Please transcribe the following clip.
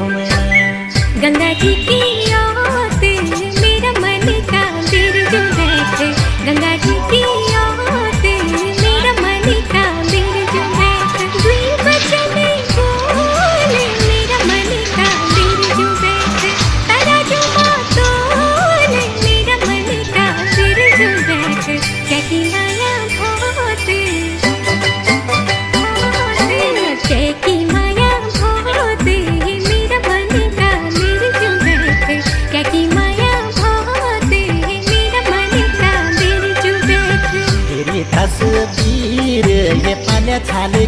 गंगा जी की याद मेरा मन का दिल जो बैठे, गंगा जी की याद मेरा मन का दिल जो बैठे, दुई बचने बोले मेरा मन का दिल जो बैठे, तारा जो तोले मेरा मन का दिल जो बैठे, क्या की माया बहुत, क्या की माया बहुत मेरा मन का दिल जो बैठे, क्या की माया बहुत मेरा मन का दिल जो बैठे। तेरी तस्वीर ये पाले छाले